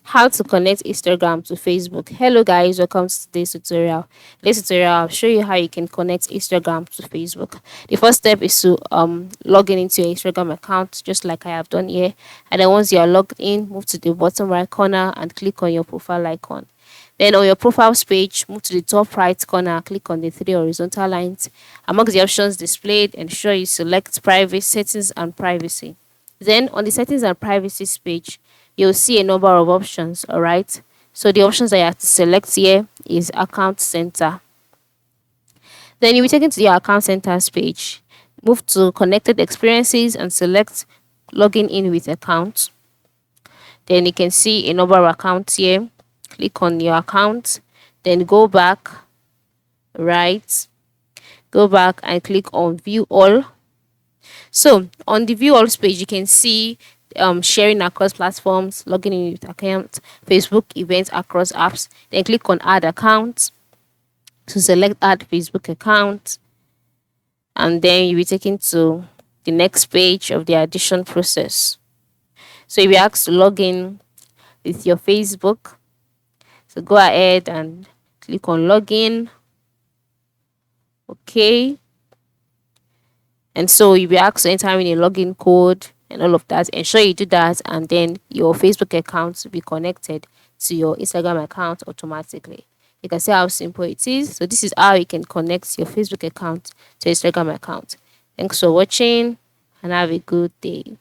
How to connect Instagram to Facebook. Hello guys, welcome to today's tutorial. This tutorial I'll show you how you can connect Instagram to Facebook. The first step is to log in into your Instagram account, just like I have done here. And then once you are logged in, move to the bottom right corner and click on your profile icon. Then on your profiles page, move to the top right corner, click on the three horizontal lines. Amongst the options displayed, ensure you select private settings and privacy. Then on the settings and privacy page, you'll see a number of options, all right? So the options that you have to select here is account center. Then you'll be taken to your account centers page. Move to connected experiences and select logging in with account. Then you can see a number of accounts here. Click on your account, then go back, right? Go back and click on view all. So on the view all page, you can see sharing across platforms, logging in with account, Facebook events across apps. Then click on add account to select add Facebook account, and then you'll be taken to the next page of the addition process. So you'll be asked to log in with your Facebook. So go ahead and click on login. Okay. And so you'll be asked to enter in a login code and all of that. Ensure you do that, and then your Facebook account will be connected to your Instagram account automatically. You can see how simple it is. So this is how you can connect your Facebook account to Instagram account. Thanks for watching and have a good day.